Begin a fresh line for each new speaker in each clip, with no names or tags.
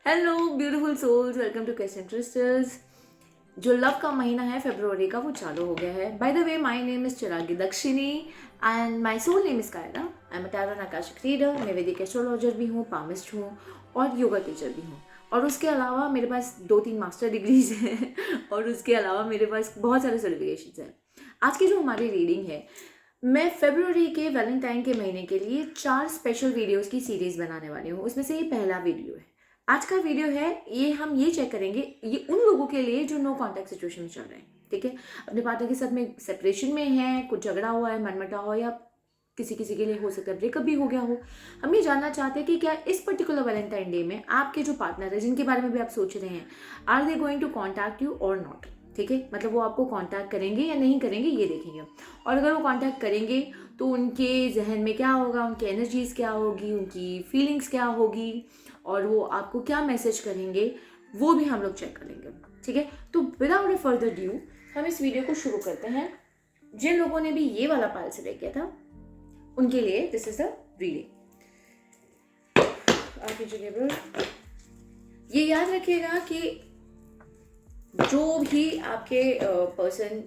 Hello beautiful souls, welcome to question crystals. जो love का महीना है फरवरी का वो चालू हो गया है। By the way, my name is Chiragi Dakshini and my soul name is Kyra. I am a tarot akashic reader, मैं वैदिक एस्ट्रोलॉजर भी हूँ, पामिस्ट हूँ और योगा टीचर भी हूँ। और उसके अलावा मेरे पास 2-3 मास्टर डिग्रीज हैं और उसके अलावा मेरे पास बहुत सारे सर्टिफिकेशन हैं। आज की जो हमारी रीडिंग है, मैं फरवरी के वैलेंटाइन के महीने के लिए 4 स्पेशल वीडियोस की सीरीज बनाने वाली हूँ। उसमें से ये पहला वीडियो है। आज का वीडियो है, ये हम ये चेक करेंगे, ये उन लोगों के लिए जो नो कांटेक्ट सिचुएशन में चल रहे हैं, ठीक है। अपने पार्टनर के साथ में सेपरेशन में है, कुछ झगड़ा हुआ है, मनमुटाव हो, या किसी किसी के लिए हो सकता है ब्रेकअप भी हो गया हो। हम ये जानना चाहते हैं कि क्या इस पर्टिकुलर वैलेंटाइन डे में आपके जो पार्टनर है, जिनके बारे में भी आप सोच रहे हैं, are they going to contact you और नॉट, ठीक है। मतलब वो आपको कांटेक्ट करेंगे या नहीं करेंगे, ये देखेंगे। और अगर वो कांटेक्ट करेंगे तो उनके जहन में क्या होगा, उनकी एनर्जीज क्या होगी, उनकी फीलिंग्स क्या होगी, और वो आपको क्या मैसेज करेंगे, वो भी हम लोग चेक करेंगे, ठीक है। तो विदाउट ए फर्दर ड्यू हम इस वीडियो को शुरू करते हैं। जिन लोगों ने भी ये वाला पाल सेलेक्ट किया था उनके लिए दिस इज द रीडिंग। ये याद रखिएगा कि जो भी आपके पर्सन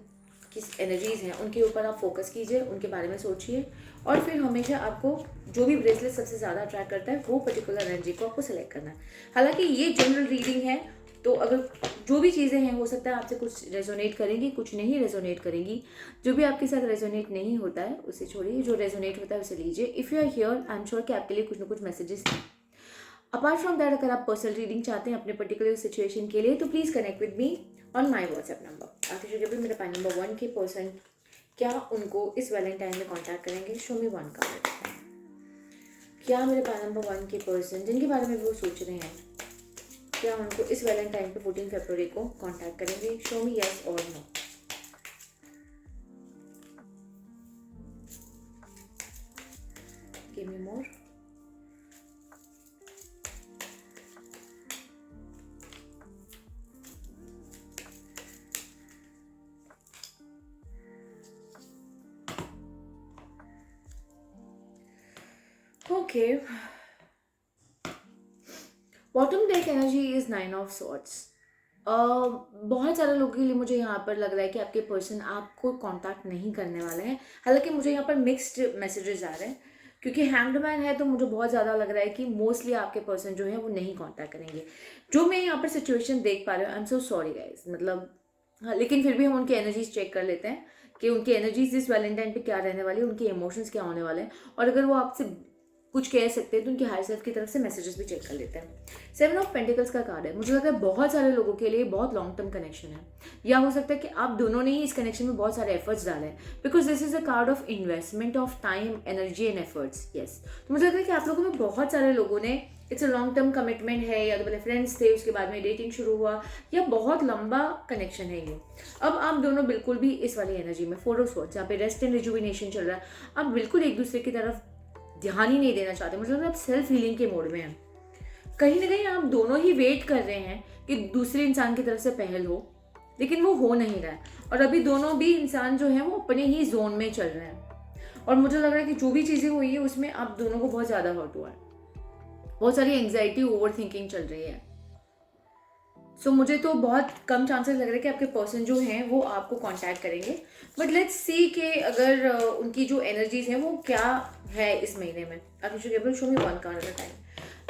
की एनर्जीज हैं उनके ऊपर आप फोकस कीजिए, उनके बारे में सोचिए, और फिर हमेशा आपको जो भी ब्रेसलेट सबसे ज़्यादा अट्रैक्ट करता है वो पर्टिकुलर एनर्जी को आपको सेलेक्ट करना है। हालांकि ये जनरल रीडिंग है, तो अगर जो भी चीज़ें हैं हो सकता है आपसे कुछ रेजोनेट करेंगी, कुछ नहीं रेजोनेट करेंगी। जो भी आपके साथ रेजोनेट नहीं होता है उसे छोड़िए, जो रेजोनेट होता है उसे लीजिए। If you are here, I am sure कि आपके लिए कुछ ना कुछ मैसेजेस हैं। अपार्ट फ्रॉम दैट, अगर आप पर्सनल रीडिंग चाहते हैं अपने पर्टिकुलर सिचुएशन के लिए, तो please connect with me on my WhatsApp number. आखिर जब भी मेरा पाई नंबर 1 के पर्सन, क्या उनको इस वैलेंटाइन में कांटेक्ट करेंगे? शो मी 1 कार्ड। क्या मेरे पाई नंबर 1 के पर्सन, जिनके बारे में वो सोच रहे हैं, क्या उनको इस वैलेंटाइन पे 14 फरवरी को कांटेक्ट करेंगे? शो मी यस और no. Give me more. Okay, bottom deck energy is 9 of sorts. बहुत सारे लोगों के लिए मुझे यहाँ पर लग रहा है कि आपके पर्सन आपको कांटेक्ट नहीं करने वाले हैं। हालांकि मुझे यहाँ पर मिक्स्ड मैसेजेस आ रहे हैं, क्योंकि हैंग्ड मैन है, तो मुझे बहुत ज़्यादा लग रहा है कि मोस्टली आपके पर्सन जो है वो नहीं कांटेक्ट करेंगे। जो मैं यहाँ पर सिचुएशन देख पा रही हूँ, I am so sorry guys, मतलब हाँ, लेकिन फिर भी हम उनकी एनर्जीज चेक कर लेते हैं कि उनकी एनर्जीज इस वैलेंटाइन पे क्या रहने वाली है, उनके इमोशंस क्या होने वाले हैं, और अगर वो आपसे कुछ कह सकते हैं तो उनकी हायर सेल्फ की तरफ से मैसेजेस भी चेक कर लेते हैं। 7 ऑफ पेंटिकल्स का कार्ड है। मुझे लगता है बहुत सारे लोगों के लिए बहुत लॉन्ग टर्म कनेक्शन है, या हो सकता है कि आप दोनों ने ही इस कनेक्शन में बहुत सारे एफर्ट्स डाले हैं, because this is a card of investment of time, energy and efforts. Yes, तो मुझे लगता है कि आप लोगों में बहुत सारे लोगों ने, it's a long term commitment है, या तो पहले फ्रेंड्स थे, उसके बाद में डेटिंग शुरू हुआ, या बहुत लंबा कनेक्शन है ये। अब आप दोनों बिल्कुल भी इस वाली एनर्जी में, 4 ऑफ स्वॉर्ड्स, जहाँ पे रेस्ट एंड रिजुविनेशन चल रहा है, आप बिल्कुल एक दूसरे की तरफ ध्यान ही नहीं देना चाहते। मतलब आप सेल्फ हीलिंग के मोड में हैं। कहीं ना कहीं आप दोनों ही वेट कर रहे हैं कि दूसरे इंसान की तरफ से पहल हो, लेकिन वो हो नहीं रहा है। और अभी दोनों भी इंसान जो है वो अपने ही जोन में चल रहे हैं, और मुझे लग रहा है कि जो भी चीज़ें हुई है उसमें आप दोनों को बहुत ज़्यादा हर्ट हुआ है। बहुत सारी एंग्जाइटी, ओवर थिंकिंग चल रही है। सो मुझे तो बहुत कम चांसेस लग रहे हैं कि आपके पर्सन जो हैं वो आपको कांटेक्ट करेंगे। बट लेट्स सी कि अगर उनकी जो एनर्जीज हैं वो क्या है इस महीने में। आप केवल show me 1 card at a time.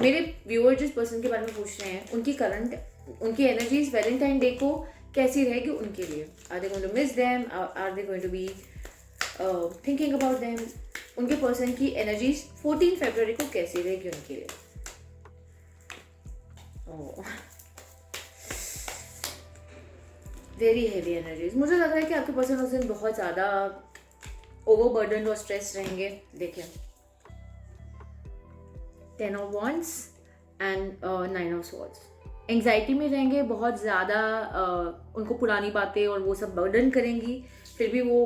मेरे व्यूअर जिस पर्सन के बारे में पूछ रहे हैं, उनकी करंट, उनकी एनर्जीज वैलेंटाइन डे को कैसी रहेगी उनके लिए? Are they going to miss them? Are they going to be thinking about them? उनके पर्सन की एनर्जीज 14 फरवरी को कैसी रहेगी उनके लिए? Very heavy energies. मुझे लग रहा है कि आपके पर्सन उस दिन बहुत ज़्यादा ओवरबर्डन और स्ट्रेस रहेंगे। देखिए, 10 of wands and 9 of swords. Anxiety में रहेंगे बहुत ज़्यादा, उनको पुरानी बातें और वो सब बर्डन करेंगी, फिर भी वो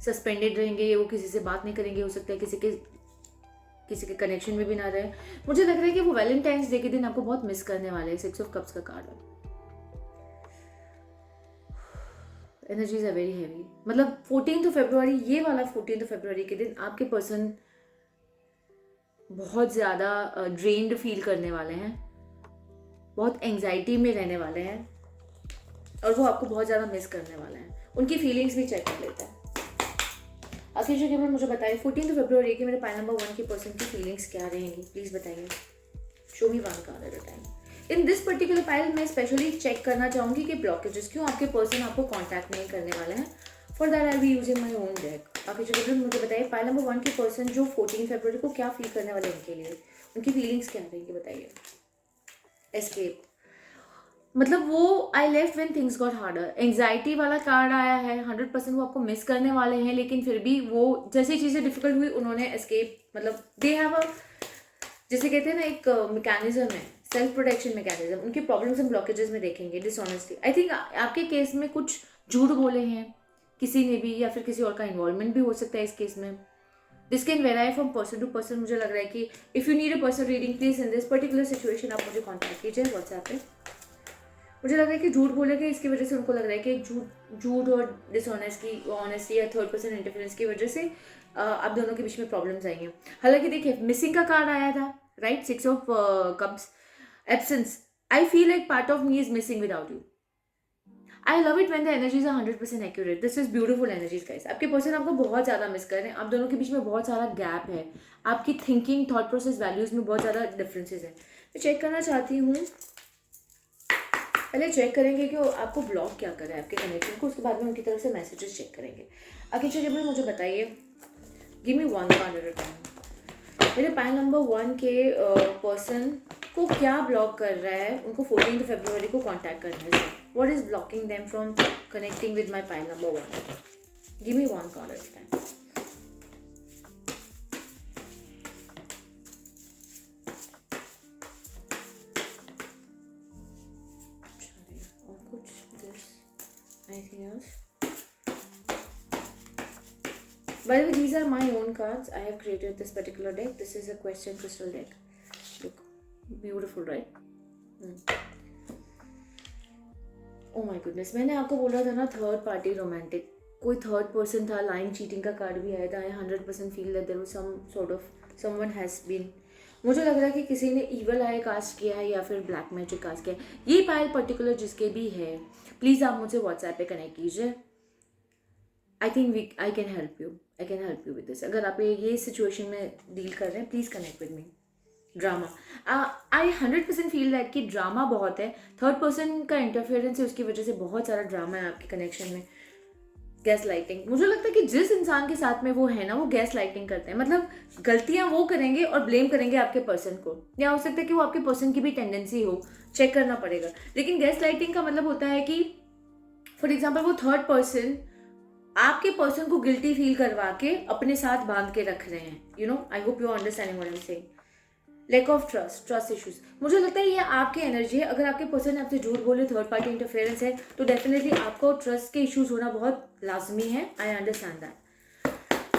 सस्पेंडेड रहेंगे, वो किसी से बात नहीं करेंगे, हो सकता है किसी के कनेक्शन में भी ना रहे। मुझे लग रहा है कि वो वैलेंटाइंस डे के दिन आपको बहुत मिस करने वाले हैं। 6 ऑफ कप्स का कार्ड है। Energies are very heavy. मतलब 14 फरवरी, ये वाला 14 फरवरी के दिन आपके पर्सन बहुत ज़्यादा ड्रेन्ड फील करने वाले हैं। बहुत एंग्जाइटी में रहने वाले हैं और वो आपको बहुत ज़्यादा मिस करने वाले हैं। उनकी फीलिंग्स भी चेक कर लेते हैं। आखिर जो केवल मुझे बताइए 14 फरवरी की मेरे पाइल नंबर 1 के पर्सन की फीलिंग्स क्या रहेंगी, प्लीज़ बताइए। Show me one card at a time. In this particular pile मैं स्पेशली चेक करना चाहूँगी कि ब्लॉकेजेस क्यों आपके पर्सन आपको कॉन्टैक्ट नहीं करने वाले हैं। For that I be using my own deck. आखिर जो केवल मुझे बताइए पाइल नंबर 1 के पर्सन जो 14 फरवरी को क्या फील करने वाले हैं उनके लिए, उनकी फीलिंग्स क्या रहेंगी बताइए। एस्केप, मतलब वो I left when things got harder, anxiety वाला कार्ड आया है। 100% वो आपको मिस करने वाले हैं, लेकिन फिर भी वो जैसी चीज़ें डिफिकल्ट हुई उन्होंने एस्केप, मतलब दे हैव अ, जैसे कहते हैं ना एक मैकेनिज्म है, सेल्फ प्रोटेक्शन मैकेनिज्म। उनके प्रॉब्लम्स एंड ब्लॉकेजेस में देखेंगे डिसऑनेस्टी। आई थिंक आपके केस में कुछ झूठ बोले हैं किसी ने भी, या फिर किसी और का इन्वॉल्वमेंट भी हो सकता है इस केस में। This can vary from person to person. मुझे लग रहा है कि if you need a person reading please in this particular situation आप मुझे कॉन्टैक्ट कीजिए व्हाट्सएप पे। मुझे लग रहा है कि झूठ बोलेंगे, इसकी वजह से उनको लग रहा है कि झूठ और डिसऑनेस्टी या थर्ड पर्सन इंटरफेरेंस की वजह से आप दोनों के बीच में प्रॉब्लम्स आई हैं। हालांकि देखिए मिसिंग का कार्ड आया था, right, 6 of cups, absence. I feel like part of me is missing without you. I love it when the energies are 100% accurate. This is beautiful energies guys. आपके पर्सन आपको बहुत ज़्यादा मिस कर रहे हैं। आप दोनों के बीच में बहुत सारा गैप है, आपकी थिंकिंग, थॉट प्रोसेस, वैल्यूज में बहुत ज़्यादा डिफरेंसेस है। मैं चेक करना चाहती हूँ, पहले चेक करेंगे कि आपको ब्लॉक क्या कर रहा है आपके कनेक्शन को, उसके बाद में उनकी तरफ से मैसेजेस चेक करेंगे। आखिर चलिए मुझे बताइए, give me one card at a time. मेरे पाइल नंबर 1 के पर्सन को क्या ब्लॉक कर रहा है उनको 14 फरवरी को कांटेक्ट करने से। What is blocking them from connecting with my pile number 1। Give me one card at a time. Anything else? By the way, these are my own cards. I have created this particular deck. This is a question crystal deck. Look, beautiful, right? Oh my goodness, मैंने आपको बोला था ना third party romantic, कोई third person था। Line cheating का card भी आया था। I 100% feel that there was some sort of someone has been, मुझे लग रहा है कि किसी ने ईवल आई कास्ट किया है या फिर ब्लैक मैजिक कास्ट किया है। ये पाइल पर्टिकुलर जिसके भी है, प्लीज़ आप मुझे व्हाट्सएप पे कनेक्ट कीजिए। I think I can help you with this. अगर आप ये सिचुएशन में डील कर रहे हैं, please connect with me. Drama, I 100% feel that कि ड्रामा बहुत है। थर्ड पर्सन का इंटरफेरेंस है, उसकी वजह से बहुत सारा ड्रामा है आपके कनेक्शन में। गैस लाइटिंग, मुझे लगता है कि जिस इंसान के साथ में वो है ना, वो गैस लाइटिंग करते हैं। मतलब गलतियां वो करेंगे और ब्लेम करेंगे आपके पर्सन को, या हो सकता है कि वो आपके पर्सन की भी टेंडेंसी हो, चेक करना पड़ेगा। लेकिन गैस लाइटिंग का मतलब होता है कि फॉर एग्जाम्पल वो थर्ड पर्सन आपके पर्सन को गिल्टी फील करवा के अपने साथ बांध के रख रहे हैं। You know, I hope you understanding what I am saying. Lack of trust issues, मुझे लगता है ये आपकी एनर्जी है। अगर आपके पर्सन आपसे झूठ बोले, थर्ड पार्टी इंटरफेरेंस है, तो डेफिनेटली आपको ट्रस्ट के इश्यूज होना बहुत लाजमी है। I understand that.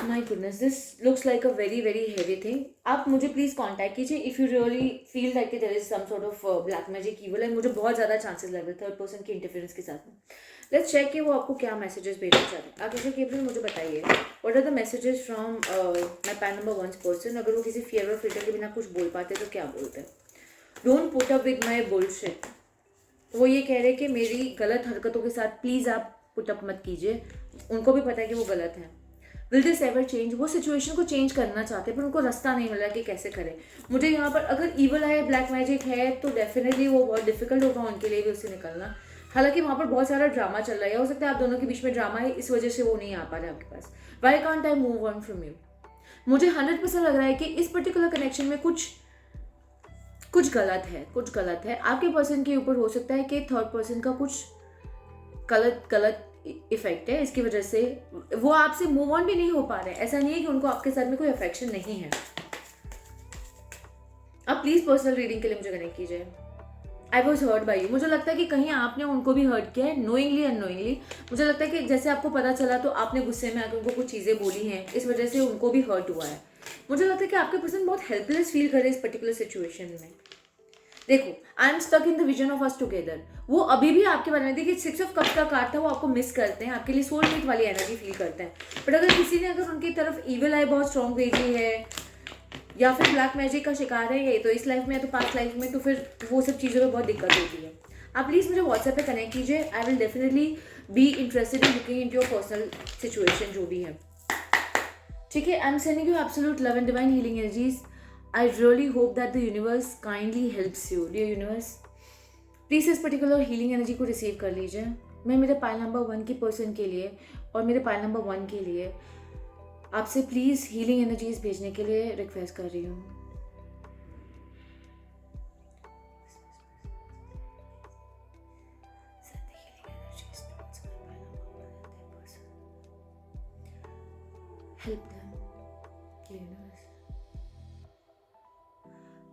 My goodness, this looks like a very very heavy thing. आप मुझे प्लीज़ कॉन्टैक्ट कीजिए if you really feel like there is some sort of black magic evil है। मुझे बहुत ज़्यादा चांसेस लग रहे हैं थर्ड पर्सन के इंटरफेरेंस के साथ में। लेट्स चेक कि वो आपको क्या मैसेजेस भेजना चाहते हैं। आगे चलिए केवल मुझे बताइए what are the messages from my pile number 1 person. अगर वो किसी फियर और फिल्टर के बिना कुछ बोल पाते तो क्या बोलते हैं। Don't put up with my bullshit, वो ये कह रहे हैं कि मेरी गलत हरकतों के साथ प्लीज़ आप पुट अप मत कीजिए। उनको भी पता है कि वो गलत है। विल दिस एवर चेंज, वो सिचुएशन को चेंज करना चाहते हैं पर उनको रास्ता नहीं मिल रहा कि कैसे करें। मुझे यहाँ पर अगर ईवल है, ब्लैक मैजिक है, तो डेफिनेटली वो बहुत डिफिकल्ट होगा उनके लिए भी उससे निकलना। हालांकि वहाँ पर बहुत सारा ड्रामा चल रहा है, हो सकता है आप दोनों के बीच में ड्रामा है, इस वजह से वो नहीं आ पा रहे आपके पास। Why can't I move on from you. मुझे 100% लग रहा है कि इस पर्टिकुलर कनेक्शन में कुछ गलत है आपके पर्सन के ऊपर। हो सकता है कि थर्ड पर्सन का कुछ गलत इफेक्ट है, इसकी वजह से वो आपसे मूव ऑन भी नहीं हो पा रहे हैं। ऐसा नहीं है कि उनको आपके साथ में कोई अफेक्शन नहीं है। आप प्लीज पर्सनल रीडिंग के लिए मुझे कनेक्ट कीजिए। I was hurt by you, मुझे लगता है कि कहीं आपने उनको भी हर्ट किया है, नोइंगली अननोइंगली। मुझे लगता है कि जैसे आपको पता चला तो आपने गुस्से में आकर उनको कुछ चीज़ें बोली हैं, इस वजह से उनको भी हर्ट हुआ है। मुझे लगता है कि आपके पर्सन बहुत हेल्पलेस फील कर रहे हैं इस पर्टिकुलर सिचुएशन में। देखो, I am stuck in the vision of us together, वो अभी भी आपके बारे में, देखिए 6 ऑफ कप्स का कार्ड था, वो आपको मिस करते हैं, आपके लिए सोलमेट वाली एनर्जी फील करते हैं। बट अगर किसी ने अगर उनकी तरफ ईविल आई बहुत स्ट्रॉन्ग भेजी है, या फिर ब्लैक मैजिक का शिकार है ये, तो इस लाइफ में या तो पास्ट लाइफ में, तो फिर वो सब चीज़ों में बहुत दिक्कत होती है। आप प्लीज़ मुझे व्हाट्सएप पे कनेक्ट कीजिए। I will definitely be interested in looking in your personal situation जो भी है, ठीक है। I am sending you absolute love and divine healing energies. I really hope that the universe kindly helps you. Dear universe, please इस particular healing energy को receive कर लीजिए। मैं मेरे पाइल नंबर 1 की पर्सन के लिए और मेरे पाइल नंबर 1 के लिए आपसे प्लीज़ हीलिंग एनर्जीज भेजने के लिए रिक्वेस्ट कर रही हूँ। Help them universe.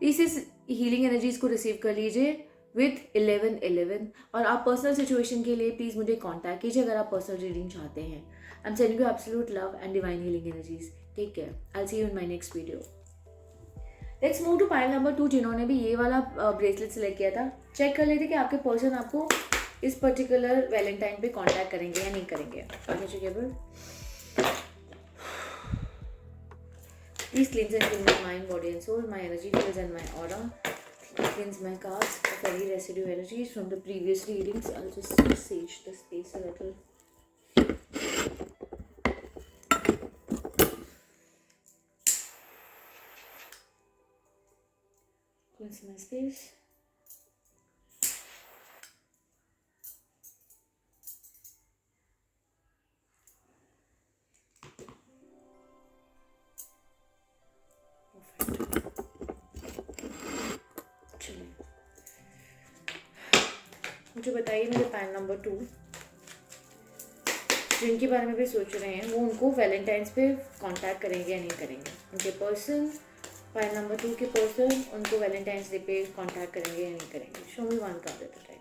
प्लीज इस हीलिंग एनर्जीज को रिसीव कर लीजिए विथ 1111। और आप पर्सनल सिचुएशन के लिए प्लीज़ मुझे कांटेक्ट कीजिए अगर आप पर्सनल रीडिंग चाहते हैं। I am sending you absolute love and divine healing energies. Take care, I will see you in my next video. Let's move to pile number 2, जिन्होंने भी ये वाला ब्रेसलेट सेलेक्ट किया था। चेक कर लेते कि आपके पर्सन आपको इस पर्टिकुलर वैलेंटाइन पे कांटेक्ट करेंगे या नहीं करेंगे। Please cleanse and clean my mind, body and soul, my energy fields and my aura. Cleanse my cards of any residue energies from the previous readings. I'll just sage the space a little. Cleanse my space. मुझे बताइए मेरे pile number 2 जिनके बारे में भी सोच रहे हैं, वो उनको वैलेंटाइंस पे कांटेक्ट करेंगे या नहीं करेंगे। उनके पर्सन, पाइल नंबर 2 के पर्सन उनको वैलेंटाइंस डे पे कांटेक्ट करेंगे या नहीं करेंगे। Show me one card at a time.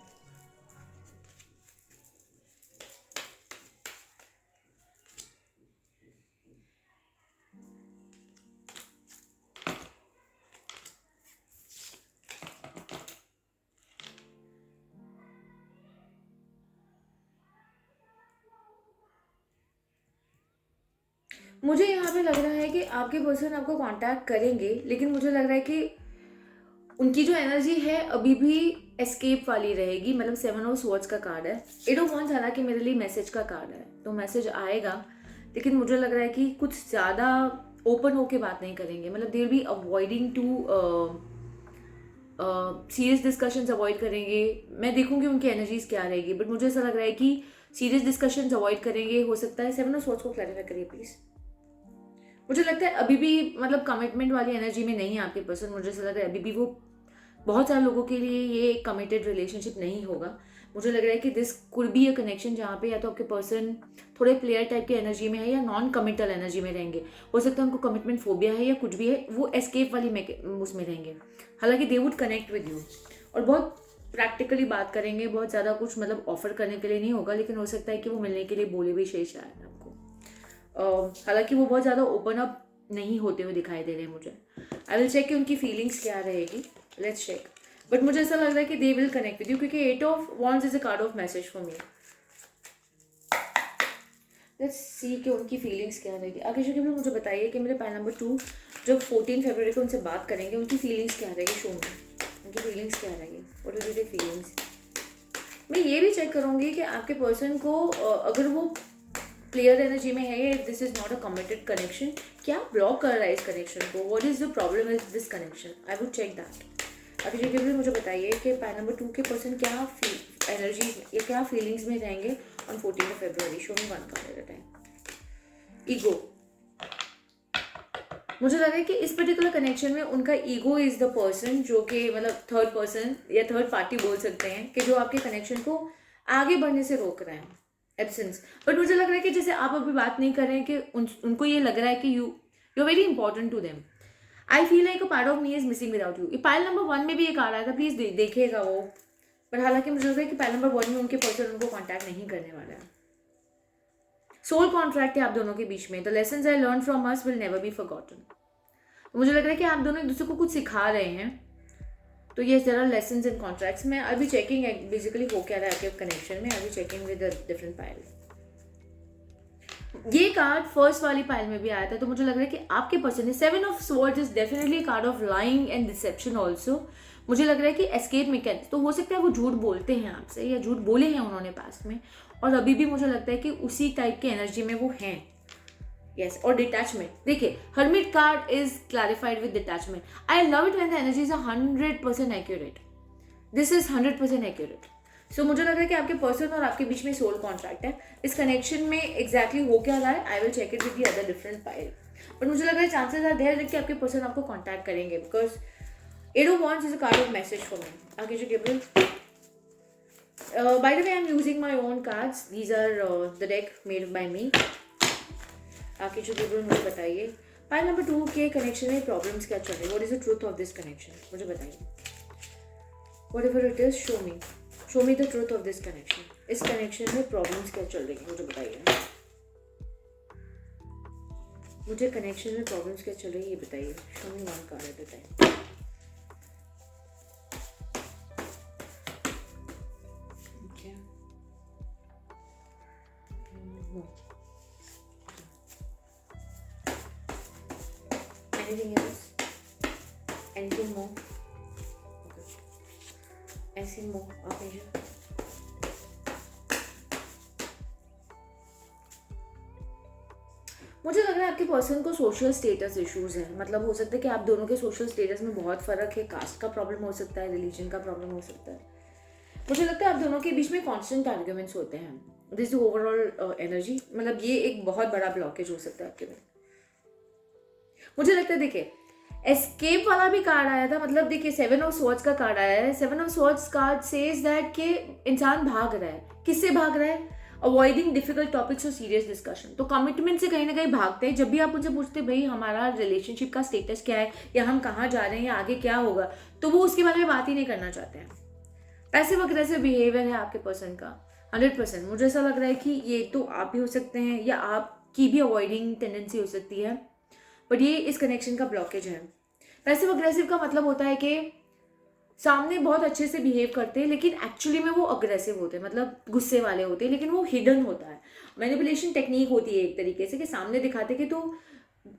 मुझे यहाँ पे लग रहा है कि आपके पर्सन आपको कांटेक्ट करेंगे, लेकिन मुझे लग रहा है कि उनकी जो एनर्जी है अभी भी एस्केप वाली रहेगी। मतलब 7 ऑफ स्वॉर्ड्स का कार्ड है। 8 ऑफ वॉन्ड्स हालांकि मेरे लिए मैसेज का कार्ड है, तो मैसेज आएगा, लेकिन मुझे लग रहा है कि कुछ ज़्यादा ओपन होके बात नहीं करेंगे। मतलब they will be avoiding to serious discussions avoid करेंगे। मैं देखूंगी उनकी एनर्जीज क्या रहेगी, बट मुझे ऐसा लग रहा है कि सीरियस डिस्कशंस अवॉइड करेंगे। हो सकता है 7 ऑफ स्वॉर्ड्स को क्लैरिफाई करिए प्लीज़। मुझे लगता है अभी भी मतलब कमिटमेंट वाली एनर्जी में नहीं है आपके पर्सन। मुझे ऐसा लग रहा है अभी भी वो बहुत सारे लोगों के लिए ये एक कमिटेड रिलेशनशिप नहीं होगा। मुझे लग रहा है कि this could be a connection जहाँ पे या तो आपके पर्सन थोड़े प्लेयर टाइप की एनर्जी में है या नॉन कमिटल एनर्जी में रहेंगे। हो सकता है उनको कमिटमेंट फोबिया है या कुछ भी है, वो एस्केप वाली उसमें रहेंगे। हालांकि they would connect with you और बहुत प्रैक्टिकली बात करेंगे। बहुत ज़्यादा कुछ मतलब ऑफर करने के लिए नहीं होगा, लेकिन हो सकता है कि वो मिलने के लिए बोले भी शेष आए आपको। हालांकि वो बहुत ज़्यादा ओपन अप नहीं होते हुए दिखाई दे रहे हैं मुझे। आई विल चेक कि उनकी फीलिंग्स क्या रहेगी। Let's check. बट मुझे ऐसा लग रहा है कि they will connect with you, क्योंकि 8 of wands is a card of message for me. Let's see कि उनकी फीलिंग्स क्या रहेगी। आगे जो कि मुझे बताइए कि मेरे पाइल नंबर 2 जब 14 फरवरी को उनसे बात करेंगे, उनकी फीलिंग्स क्या रहेगी। शो में उनकी फीलिंग्स क्या रहेगी, what will be the feelings. मैं ये भी चेक करूँगी कि आपके पर्सन को अगर वो क्लियर एनर्जी में है, this is not a committed connection, क्या ब्लॉक कर रहा है इस कनेक्शन को। What is the problem with this connection. I would check that. अभी जो भी मुझे बताइए कि पाइल नंबर 2 के पर्सन क्या एनर्जी या क्या फीलिंग्स में रहेंगे on 14 February. Show me one card at a time. Ego. मुझे लगा कि इस पर्टिकुलर कनेक्शन में उनका ईगो इज द पर्सन, जो कि मतलब थर्ड पर्सन या थर्ड पार्टी बोल सकते हैं, कि जो आपके कनेक्शन को आगे बढ़ने से रोक रहे हैं। एब्सेंस। बट मुझे लग रहा है कि जैसे आप अभी बात नहीं कर रहे हैं कि उनको ये लग रहा है कि you very important to them. I feel like a part of me is missing without you. Pile number 1 में भी एक आ रहा था, प्लीज देखिएगा वो। पर हालांकि मुझे लग रहा है कि पाइल नंबर 1 में उनके पर्सन उनको कॉन्टैक्ट नहीं करने वाला है। सोल कॉन्ट्रैक्ट है आप दोनों के बीच में। The lessons I learn from us will never be forgotten. मुझे लग रहा है कि आप दोनों एक दूसरे को कुछ सिखा रहे हैं। तो ये there are lessons in contracts में। आई बी चेकिंग बेसिकली हो क्या रहा है आपके कनेक्शन में। I be checking with different pile. ये कार्ड फर्स्ट वाली पाइल में भी आया था, तो मुझे लग रहा है कि आपके पर्सन है। 7 of swords is definitely card of lying and deception also. मुझे लग रहा है कि एस्केप मैकेनिज्म, तो हो सकता है वो झूठ बोलते हैं आपसे या झूठ बोले हैं उन्होंने पास्ट में, और अभी भी मुझे लगता है कि उसी टाइप की एनर्जी में वो हैं। यस, और डिटैचमेंट, देखिए hermit card is clarified with detachment. I love it when the energies are 100% accurate. This is 100% accurate. So मुझे लग रहा है कि आपके पर्सन और आपके बीच में सोल कॉन्ट्रैक्ट है। इस कनेक्शन में एग्जैक्टली हो क्या रहा है, I will check it with the other different pile, but मुझे लग रहा है चांसेस आर देयर कि आपके पर्सन आपको कॉन्टैक्ट करेंगे, because eight of wands is a card of message for me. आगे जो Gabriel, by the way I am using my own cards, these are the deck made by me. आगे जो Gabriel मुझे बताइए pile number 2 के connection में problems क्या चल रही है, what is the truth of this connection, मुझे बताइए। Whatever it is, show me the truth of this connection. इस कनेक्शन में प्रॉब्लम्स क्या चल रही है, मुझे बताइए। मुझे कनेक्शन में प्रॉब्लम्स क्या चल रही है ये बताइए। Show me one card at a time. Anything else? Anything more? Okay. Anything more? Okay. मुझे लग रहा है आपके पर्सन को सोशल स्टेटस इश्यूज हैं, मतलब हो सकता है कि आप दोनों के सोशल स्टेटस में बहुत फर्क है। कास्ट का प्रॉब्लम हो सकता है, रिलीजन का प्रॉब्लम हो सकता है। मुझे लगता है आप दोनों के बीच में कॉन्स्टेंट आर्ग्यूमेंट्स होते हैं। दिस इज ओवरऑल एनर्जी, मतलब ये एक बहुत बड़ा ब्लॉकेज हो सकता है आपके में। मुझे लगता है देखिए एस्केप वाला भी कार्ड आया था, मतलब देखिए 7 ऑफ स्वॉर्ड्स का कार्ड आया है। 7 of swords card says that कि इंसान भाग रहा है। किससे भाग रहा है? अवॉइडिंग डिफिकल्ट टॉपिक्स और सीरियस डिस्कशन। तो कमिटमेंट से कहीं ना कहीं भागते हैं। जब भी आप उनसे पूछते भाई हमारा रिलेशनशिप का स्टेटस क्या है, या हम कहाँ जा रहे हैं, या आगे क्या होगा, तो वो उसके बारे में बात ही नहीं करना चाहते हैं। पैसिव अग्रेसिव बिहेवियर है आपके पर्सन का 100%। मुझे ऐसा लग रहा है कि ये तो आप भी हो सकते हैं या आपकी भी अवॉइडिंग टेंडेंसी हो सकती है, बट ये इस कनेक्शन का ब्लॉकेज है। पैसिव अग्रेसिव का मतलब होता है कि सामने बहुत अच्छे से बिहेव करते हैं लेकिन एक्चुअली में वो अग्रेसिव होते हैं, मतलब गुस्से वाले होते हैं, लेकिन वो हिडन होता है। मैनिपुलेशन टेक्निक होती है एक तरीके से कि सामने दिखाते कि, तो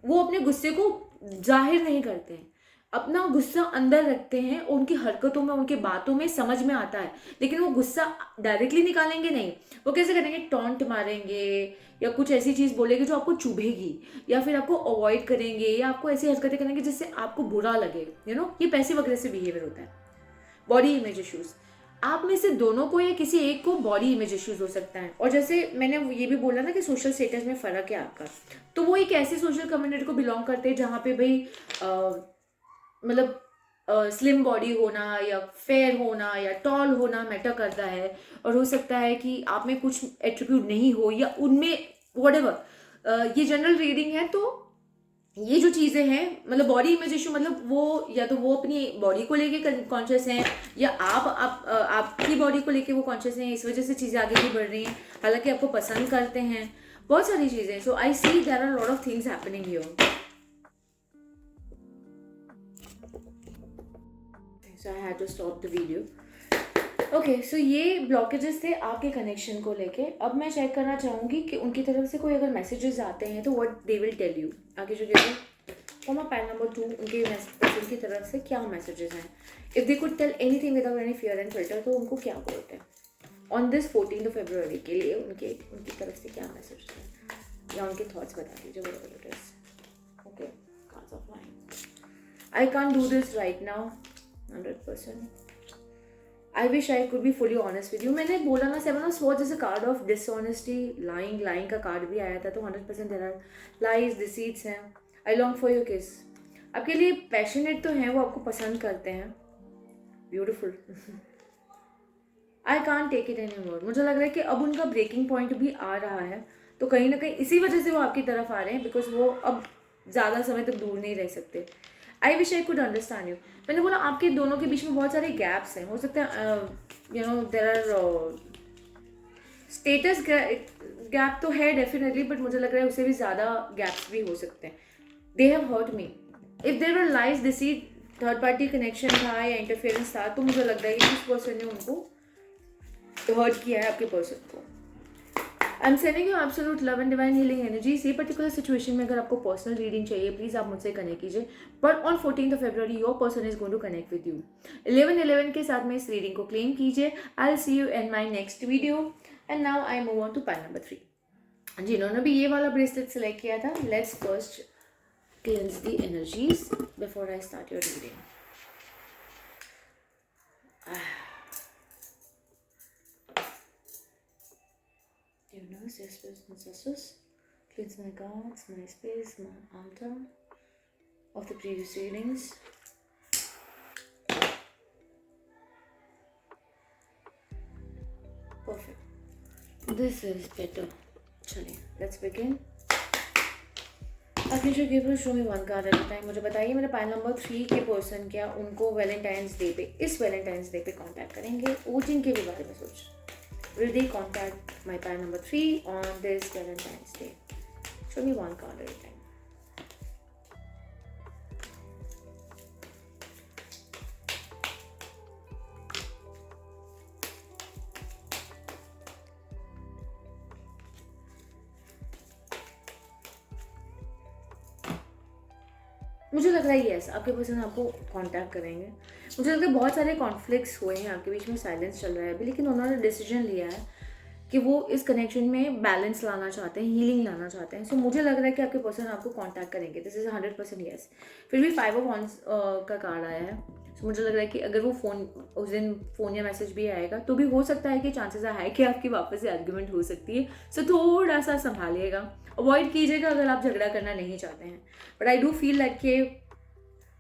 वो अपने गुस्से को जाहिर नहीं करते हैं, अपना गुस्सा अंदर रखते हैं। उनकी हरकतों में, उनकी बातों में समझ में आता है, लेकिन वो गुस्सा डायरेक्टली निकालेंगे नहीं। वो कैसे करेंगे? टॉन्ट मारेंगे या कुछ ऐसी चीज़ बोलेंगे जो आपको चुभेगी, या फिर आपको अवॉइड करेंगे, या आपको ऐसी हरकतें करेंगे जिससे आपको बुरा लगे। ये पैसिव अग्रेसिव बिहेवियर होता है। बॉडी इमेज इश्यूज, आप में से दोनों को या किसी एक को बॉडी इमेज इश्यूज हो सकता है। और जैसे मैंने ये भी बोला ना कि सोशल स्टेटस में फ़र्क है आपका, तो वो एक ऐसे सोशल कम्युनिटी को बिलोंग करते हैं जहाँ पे भाई मतलब स्लिम बॉडी होना या फेयर होना या टॉल होना मैटर करता है। और हो सकता है कि आप में कुछ एट्रीब्यूट नहीं हो या उनमें व्हाटएवर। ये जनरल रीडिंग है, तो ये जो चीज़ें हैं, मतलब बॉडी इमेज इशू, मतलब वो या तो वो अपनी बॉडी को लेके कॉन्शियस हैं, या आपकी बॉडी को लेके वो कॉन्शियस हैं, इस वजह से चीज़ें आगे भी बढ़ रही हैं, हालांकि आपको पसंद करते हैं, बहुत सारी चीज़ें। So I see there are lot of things happening here. So I had to stop the video. Okay, so ये ब्लॉकेजेस थे आपके कनेक्शन को लेके। अब मैं चेक करना चाहूँगी कि उनकी तरफ से कोई अगर मैसेजेस आते हैं तो what they will tell you. आगे जो देखो फॉर माय पैन नंबर 2, उनके पर्सन की तरफ से क्या मैसेजेस हैं। If they could tell anything without any fear and filter, तो उनको क्या बोलते हैं ऑन दिस 14 फरवरी के लिए, उनकी तरफ से क्या मैसेज है, या उनके थॉट्स बता दीजिए। Okay, cards of line. I can't do this right now 100%। I wish I could be fully honest with you. मैंने बोला ना 7 of Swords is a card of dishonesty, lying का कार्ड भी आया था, तो 100% there are lies, deceits हैं। I long for your kiss। आपके लिए पैशनेट तो हैं, वो आपको पसंद करते हैं, beautiful. I can't take it anymore। मुझे लग रहा है कि अब उनका ब्रेकिंग पॉइंट भी आ रहा है, तो कहीं ना कहीं इसी वजह से वो आपकी तरफ आ रहे हैं, बिकॉज वो अब ज़्यादा समय तक दूर नहीं रह सकते। I wish I could understand you. मैंने बोला आपके दोनों के बीच में बहुत सारे गैप्स हैं, हो सकता है देयर आर स्टेटस गैप तो है डेफिनेटली, बट मुझे लग रहा है उससे भी ज़्यादा गैप्स भी हो सकते हैं। They have hurt me. If there were lies deceit, third party connection था या इंटरफेरेंस था, तो मुझे लगता है कि इस पर्सन ने उनको हर्ट किया है आपके पर्सन को। आई am sending you absolute love and divine healing energies. ये पर्टिकुलर सिचुएशन में अगर आपको पर्सनल रीडिंग चाहिए, प्लीज़ आप मुझसे कनेक्ट कीजिए। But on 14th February your person is going to connect with you. 11/11 के साथ में इस रीडिंग को क्लेम कीजिए। I will see you in my next video. And now I move on to pile number 3। जिन्होंने भी ये वाला ब्रेसलेट सेलेक्ट किया था, let's first cleanse the energies before I start your reading. Universe, yes, ancestors, cleanse my cards, my space, my altar of the previous readings. Perfect. This is better. चलिए, let's begin. Archangel Gabriel, show me one card at a time. मुझे बताइए मेरे pile number 3 के person क्या उनको Valentine's day पे, इस Valentine's day पे कांटेक्ट करेंगे, वो जिनके भी बारे में सोच। Will they contact my pile number 3 on this Valentine's Day? Show me one card at a time. मुझे लग रहा है यस, आपके पर्सन आपको कांटेक्ट करेंगे। मुझे लगता है बहुत सारे कॉन्फ्लिक्ट्स हुए हैं आपके बीच में, साइलेंस चल रहा है अभी, लेकिन उन्होंने डिसीजन लिया है कि वो इस कनेक्शन में बैलेंस लाना चाहते हैं, हीलिंग लाना चाहते हैं। सो मुझे लग रहा है कि आपके पर्सन आपको कांटेक्ट करेंगे। This is 100% yes. फिर भी 5 of Wands का कार्ड आया है। सो मुझे लग रहा है कि अगर वो फ़ोन उस दिन फ़ोन या मैसेज भी आएगा तो भी हो सकता है कि चांसेस है कि आपकी वापस से आर्ग्यूमेंट हो सकती है। सो थोड़ा सा संभालिएगा, अवॉइड कीजिएगा अगर आप झगड़ा करना नहीं चाहते हैं। But I do feel like कि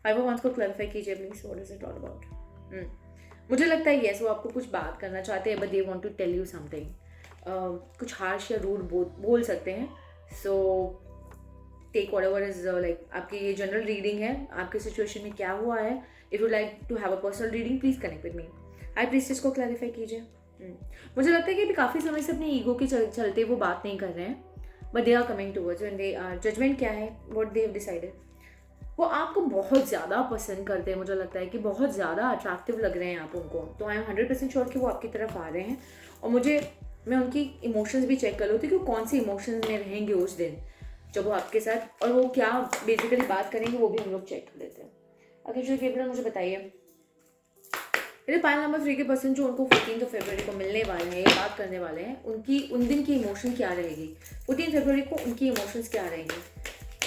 5 of Wands को क्लैरिफाई कीजिए please, what is it all about. मुझे लगता है यस, वो आपको कुछ बात करना चाहते हैं, but they want to tell you something. कुछ हार्श या रूड बोल सकते हैं। So take whatever is like, आपकी ये जनरल रीडिंग है, आपके सिचुएशन में क्या हुआ है। If you like to have a personal reading, please connect with me. High priestess को क्लैरिफाई कीजिए। मुझे लगता है कि अभी काफ़ी समय से अपने ईगो के चलते वो बात नहीं कर रहे हैं, but they are coming towards when they are. Judgement क्या है, व्हाट दे हैव डिसाइडेड, वो आपको बहुत ज़्यादा पसंद करते हैं। मुझे लगता है कि बहुत ज़्यादा अट्रैक्टिव लग रहे हैं आप उनको। तो आई एम 100% श्योर कि वो आपकी तरफ आ रहे हैं। और मैं उनकी इमोशंस भी चेक कर लेती हूँ कि वो कौन से इमोशंस में रहेंगे उस दिन जब वो आपके साथ, और वो क्या बेसिकली बात करेंगे वो भी हम लोग चेक कर लेते हैं। आर्कैंजल गैब्रियल, मुझे बताइए मेरे पाइल नंबर 3 के पर्सन जो उनको 14th February को मिलने वाले हैं, ये बात करने वाले हैं, उन दिन की इमोशन क्या रहेगी। 14th February को उनकी इमोशंस क्या रहेंगी,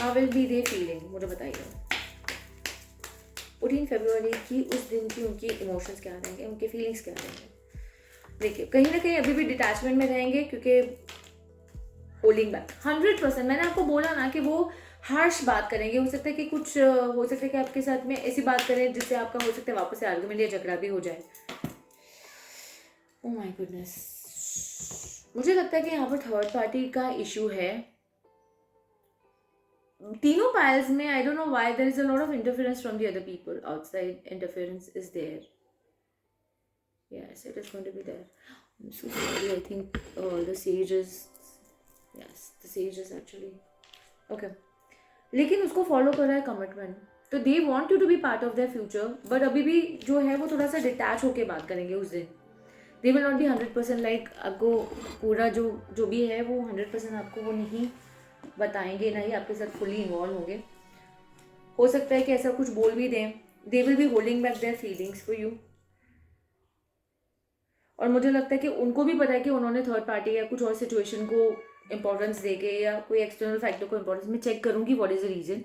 how will be they feeling, मुझे बताइए। 14 February की उस दिन की उनकी इमोशंस क्या रहेंगे, उनके फीलिंग्स क्या रहेंगे। देखिए कहीं ना कहीं अभी भी डिटैचमेंट में रहेंगे, क्योंकि होल्डिंग बैक 100%। मैंने आपको बोला ना कि वो हार्श बात करेंगे। हो सकता है कि कुछ हो सकता है कि आपके साथ में ऐसी बात करें जिससे आपका हो सकता है वापस से आर्गुमेंट या झगड़ा भी हो जाए। ओह माय गुडनेस, मुझे लगता है कि यहाँ पर थर्ड पार्टी का इशू है तीनों पाइल्स में। I don't know why there is a lot of interference from the other people outside. Interference is there, yes, it is going to be there. So sorry, I think the sage is, yes, the sage is actually okay. लेकिन उसको follow कर रहा है commitment, तो they want you to be part of their future, but अभी भी जो है वो थोड़ा सा डिटैच होके बात करेंगे उस दिन। They will not be 100% like आपको पूरा जो भी है वो 100% आपको वो नहीं बताएंगे, ना ही आपके साथ फुली इन्वॉल्व होंगे। हो सकता है कि ऐसा कुछ बोल भी दें। दे will be holding back their feelings for you. और मुझे लगता है कि उनको भी पता है कि उन्होंने थर्ड पार्टी या कुछ और सिचुएशन को इंपॉर्टेंस देके या कोई एक्सटर्नल फैक्टर को इंपॉर्टेंस, मैं चेक करूंगी व्हाट इज द रीजन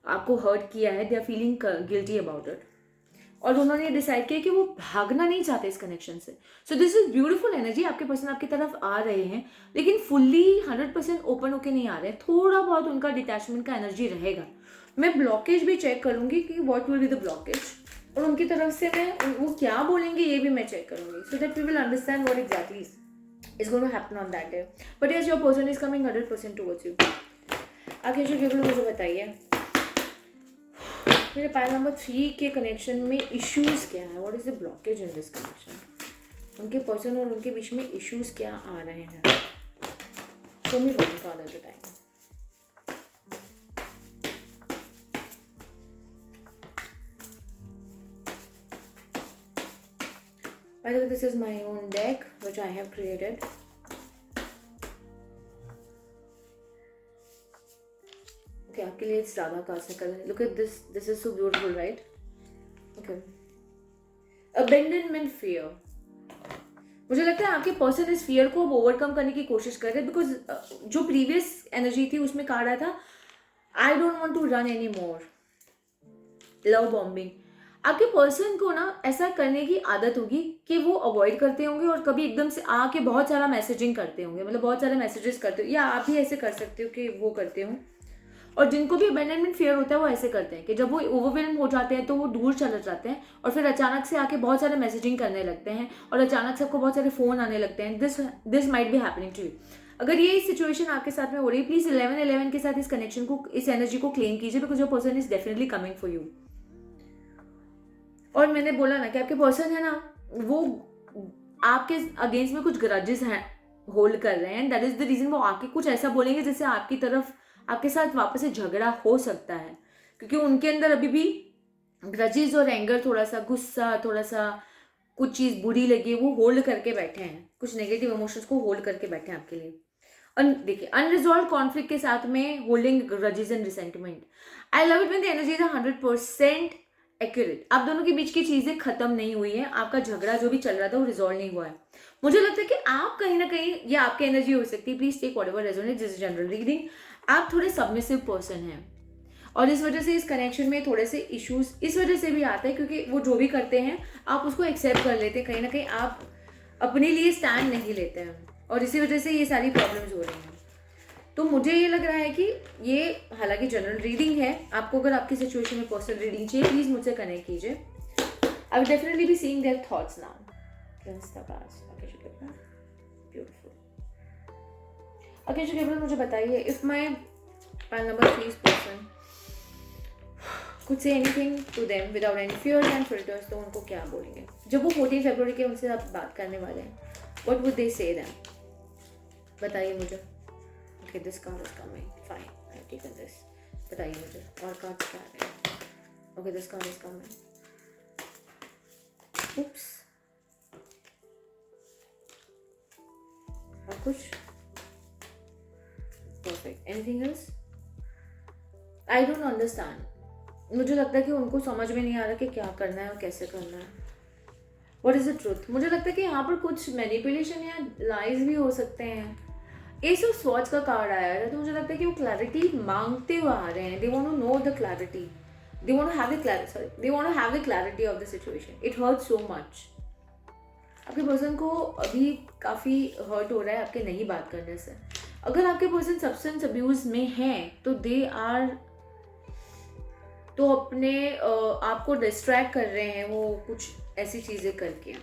आपको हर्ट किया है। They are feeling guilty about it, और उन्होंने डिसाइड किया कि वो भागना नहीं चाहते इस कनेक्शन से। So this is beautiful energy. आपके पर्सन आपकी तरफ आ रहे हैं, लेकिन फुल्ली 100% ओपन होके नहीं आ रहे हैं। थोड़ा बहुत उनका डिटैचमेंट का एनर्जी रहेगा। मैं ब्लॉकेज भी चेक करूंगी कि what will be the blockage, और उनकी तरफ से मैं वो क्या बोलेंगे ये भी मैं चेक करूंगी, so that we will understand what exactly is going to happen on that day. But yes, your person is coming 100% towards you. Archangel Gabriel, मुझे बताइए मेरे पाइल नंबर 3 के कनेक्शन में इश्यूज क्या है, what is the blockage in this connection. उनके person और उनके बीच में इश्यूज क्या आ रहे हैं। Show me one card at a time. By the way, this is my own deck which I have created. आपके लिए ज़्यादा खास निकल रहा है. Look at this is so beautiful, right? Okay. Abandonment fear. मुझे लगता है आपके पर्सन इस फियर को अब ओवरकम करने की कोशिश कर रहे हैं, बिकॉज जो प्रीवियस एनर्जी थी उसमें कहा रहा था I don't want to run any more. Love bombing. आपके पर्सन को ना ऐसा करने की आदत होगी कि वो अवॉइड करते होंगे और कभी एकदम से आके बहुत सारा मैसेजिंग करते होंगे, मतलब बहुत सारे मैसेजेस करते हो, या आप भी ऐसे कर सकते हो कि वो करते हो. और जिनको भी अबैंडनमेंट फियर होता है वो ऐसे करते हैं कि जब वो ओवरवेल्म हो जाते हैं तो वो दूर चले जाते हैं और फिर अचानक से आके बहुत सारे मैसेजिंग करने लगते हैं और अचानक से आपको बहुत सारे फ़ोन आने लगते हैं. This might be happening to you. अगर ये सिचुएशन आपके साथ में हो रही है, प्लीज़ 11-11 के साथ इस कनेक्शन को, इस एनर्जी को क्लेम कीजिए, because your person is definitely coming for you. और मैंने बोला ना कि आपके पर्सन है ना, वो आपके अगेंस्ट में कुछ ग्रजेस हैं, होल्ड कर रहे हैं. दैट इज द रीजन वो आके कुछ ऐसा बोलेंगे जिससे आपकी तरफ, आपके साथ वापस से झगड़ा हो सकता है, क्योंकि उनके अंदर अभी भी ग्रजेस और एंगर, थोड़ा सा गुस्सा, थोड़ा सा कुछ चीज़ बुरी लगी, वो होल्ड करके बैठे हैं, कुछ नेगेटिव इमोशंस को होल्ड करके बैठे हैं आपके लिए. देखिए, अनरिजॉल्व कॉन्फ्लिक्ट के साथ में holding grudges and resentment. I love it when the energies are 100% accurate. आप दोनों के बीच की चीज़ें खत्म नहीं हुई है, आपका झगड़ा जो भी चल रहा था वो रिजॉल्व नहीं हुआ है. मुझे लगता है कि आप कहीं ना कहीं, ये आपकी एनर्जी हो सकती है, please take whatever resonate, this is general reading. आप थोड़े सबमिसिव पर्सन हैं और इस वजह से इस कनेक्शन में थोड़े से इश्यूज इस वजह से भी आते हैं क्योंकि वो जो भी करते हैं आप उसको एक्सेप्ट कर लेते हैं, कहीं ना कहीं आप अपने लिए स्टैंड नहीं लेते हैं और इसी वजह से ये सारी प्रॉब्लम्स हो रही हैं. तो मुझे ये लग रहा है कि ये हालांकि जनरल रीडिंग है, आपको अगर आपकी सिचुएशन में पर्सनल रीडिंग चाहिए प्लीज मुझसे कनेक्ट कीजिए. I will definitely be seeing their thoughts now. Beautiful. अकेशा गेब्रियल, मुझे बताइए, if my pile number 3 person कुछ से anything to them without any fears and filters, तो उनको क्या बोलेंगे जब वो 14 फरवरी के उनसे आप बात करने वाले हैं? व्हाट वुड दे से देम? बताइए मुझे. Okay, this card is coming. Fine, I have taken this. बताइए मुझे और कार्ड्स क्या आ रहे हैं? Okay, this card is coming. Oops. और कुछ? Perfect. Anything else? I don't understand. मुझे लगता है कि उनको समझ में नहीं आ रहा कि क्या करना है और कैसे करना है. What is the truth? मुझे लगता है कि यहाँ पर कुछ मैनिपुलेशन या लाइज भी हो सकते हैं. एस ऑफ स्वॉर्ड्स का कार्ड आया है तो मुझे लगता है कि वो क्लैरिटी मांगते हुए आ रहे हैं. They want to know the clarity. They want to have the clarity. They want to have the clarity of the situation. It hurts so much. आपके पर्सन को अभी काफ़ी हर्ट हो रहा है आपके नहीं बात करने से. अगर आपके पर्सन सब्सटेंस अब्यूज में हैं तो दे आर, तो अपने आपको डिस्ट्रैक्ट कर रहे हैं वो कुछ ऐसी चीज़ें करके.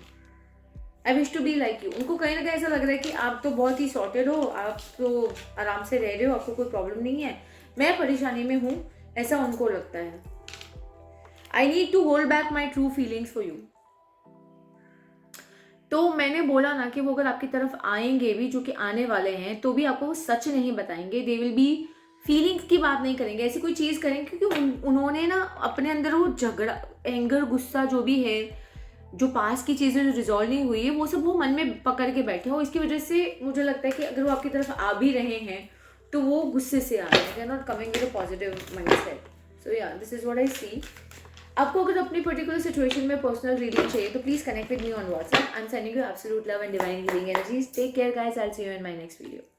I wish to be like you. उनको कहीं ना कहीं ऐसा लग रहा है कि आप तो बहुत ही सॉर्टेड हो, आप तो आराम से रह रहे हो, आपको कोई प्रॉब्लम नहीं है, मैं परेशानी में हूँ, ऐसा उनको लगता है. I need to hold back my true feelings for you. तो मैंने बोला ना कि वो अगर आपकी तरफ आएंगे भी, जो कि आने वाले हैं, तो भी आपको वो सच नहीं बताएंगे. दे विल बी फीलिंग्स की बात नहीं करेंगे, ऐसी कोई चीज़ करेंगे क्योंकि उन्होंने ना अपने अंदर वो झगड़ा, एंगर, गुस्सा जो भी है, जो पास की चीज़ें जो रिजॉल्व नहीं हुई है, वो सब वो मन में पकड़ के बैठे हो. इसकी वजह से मुझे लगता है कि अगर वो आपकी तरफ आ भी रहे हैं तो वो गुस्से से आ रहे हैं. They are not coming with a positive mindset. So yeah, this is what I see. आपको अगर अपनी पर्टिकुलर सिचुएशन में पर्सनल रीडिंग चाहिए तो please connect with me on WhatsApp. I am sending you absolute love and divine healing energies. Take care guys. I will see you in my next video.